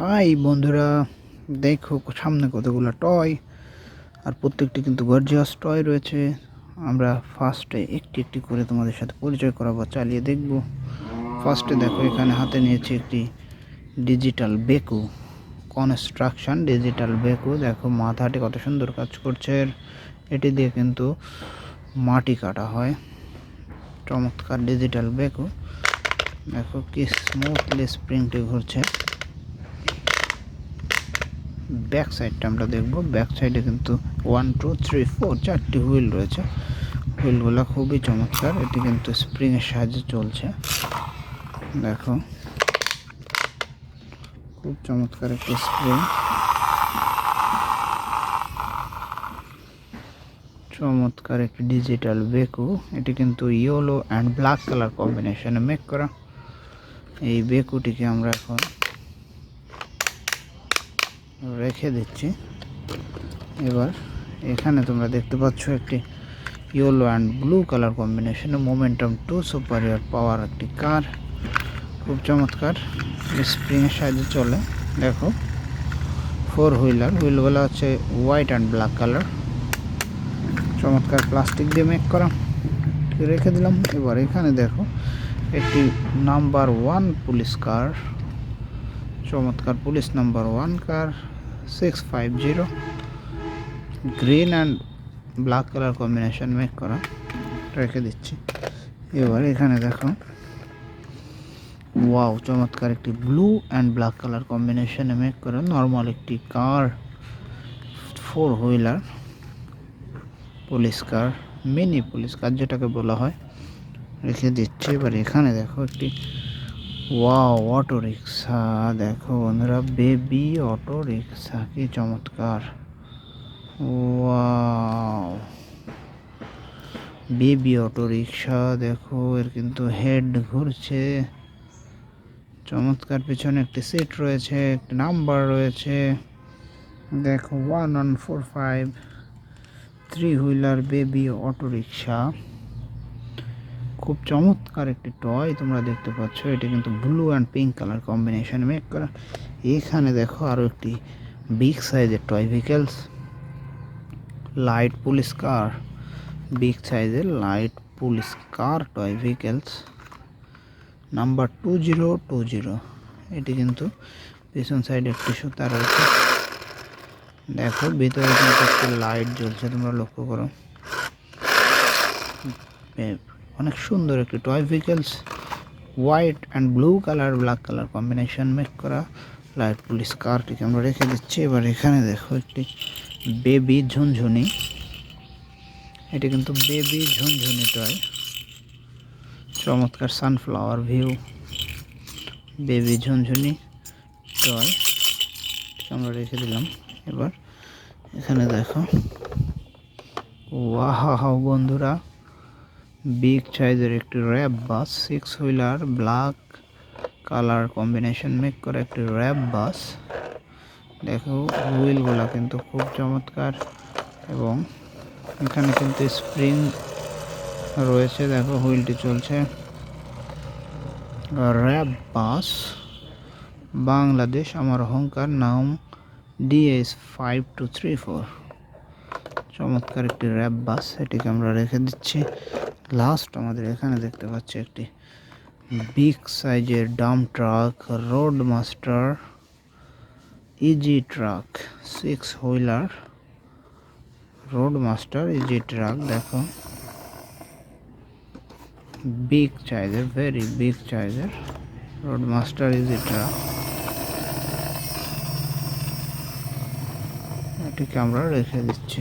High বন্ধুরা, দেখো সামনে কতগুলো টয়, আর প্রত্যেকটি কিন্তু গর্জিয়াস টয় রয়েছে। আমরা ফার্স্টে একটি একটি করে তোমাদের সাথে পরিচয় করাবো, চালিয়ে দেখব। ফার্স্টে দেখো এখানে হাতে নিয়েছি একটি ডিজিটাল বেকু, কনস্ট্রাকশন ডিজিটাল বেকু। দেখো মাথাটি কত সুন্দর কাজ করছে, এটি দিয়ে কিন্তু মাটি কাটা হয়। চমৎকার ডিজিটাল বেকু, দেখো কি স্মুথলি স্প্রিংটি ঘুরছে। ব্যাক সাইডটা আমরা দেখব। ব্যাক সাইডে কিন্তু 1 2 3 4 চারটি হুইল রয়েছে। হুইলগুলো খুবই চমৎকার, এটি কিন্তু স্প্রিংয়ের সাহায্যে চলছে। দেখো খুব চমৎকার একটি স্প্রিং, চমৎকার একটি ডিজিটাল বেকু। এটি কিন্তু ইয়েলো অ্যান্ড ব্ল্যাক কালার কম্বিনেশনে মেক করা। এই বেকুটিকে আমরা এখন রেখে দিচ্ছি। এবার এখানে তোমরা দেখতে পাচ্ছ একটি ইয়েলো অ্যান্ড ব্লু কালার কম্বিনেশনে মোমেন্টাম 2 সুপারিয়র পাওয়ার একটি কার। খুব চমৎকার, স্প্রিংয়ের সাহায্যে চলে। দেখো 4 হুইলার, হুইলগুলো হচ্ছে হোয়াইট অ্যান্ড ব্ল্যাক কালার, চমৎকার প্লাস্টিক দিয়ে মেক করা। রেখে দিলাম। এবার এখানে দেখো একটি নাম্বার 1 পুলিশ কার, চমৎকার police number 1 car 650, green and black colour combination make করা। রেখে দিচ্ছি। এবার এখানে দেখো ওয়াও, চমৎকার একটি ব্লু অ্যান্ড ব্ল্যাক কালার কম্বিনেশনে মেক করা নর্মাল একটি কার, 4 হুইলার পুলিশ কার, মিনি পুলিশ কার যেটাকে বলা হয়। রেখে দিচ্ছি। এবার এখানে দেখো একটি ওয়াও অটো রিক্সা। দেখো বন্ধুরা, বেবি অটো রিক্সা, কি চমৎকার। Wow, baby auto rickshaw. দেখো এর কিন্তু হেড ঘুরছে, চমৎকার। পিছনে একটি সিট রয়েছে, একটি নাম্বার রয়েছে। দেখো 1145, 3 হুইলার বেবি অটো রিক্সা। খুব চমৎকার একটি টয় তোমরা দেখতে পাচ্ছ। এটি কিন্তু blue and pink colour combination make করা। এখানে দেখো আরও একটি বিগ সাইজের toy vehicles, light police car, big সাইজের light police car toy vehicles number 2020। এটি কিন্তু পিছন সাইডে একটি সুতা রয়েছে। দেখো ভিতরে কিন্তু একটি লাইট জ্বলছে, তোমরা লক্ষ্য করো। অনেক সুন্দর একটি toy vehicles, white and blue colour black colour combination make করা লাইট পুলিশ কারটিকে আমরা রেখে দিচ্ছি। এবার এখানে দেখো একটি বেবি ঝুনঝুনি, এটি কিন্তু বেবি ঝুনঝুনি টয়, চমৎকার সানফ্লাওয়ার ভিউ বেবি ঝুনঝুনি টয় আমরা রেখে দিলাম। এবার এখানে দেখো ওয়াও বন্ধুরা, বিগ সাইজের একটি র্যাপ বাস, 6 wheeler black colour combination make করা একটি র্যাপ বাস। দেখো হুইলগুলা কিন্তু খুব চমৎকার, এবং এখানে কিন্তু স্প্রিং রয়েছে। দেখো হুইলটি চলছে। র্যাপ বাস বাংলাদেশ আমার অহংকার, নাম DS5234। চমৎকার একটি র্যাপ বাস, এটিকে আমরা রেখে দিচ্ছি। লাস্ট আমাদের এখানে দেখতে পাচ্ছি একটি বিগ সাইজের dump truck, road master easy truck, 6 wheeler road master easy truck. দেখো বিগ সাইজের, ভেরি বিগ সাইজের রোড মাস্টার ইজি ট্রাক, এটিকে আমরা রেখে দিচ্ছি।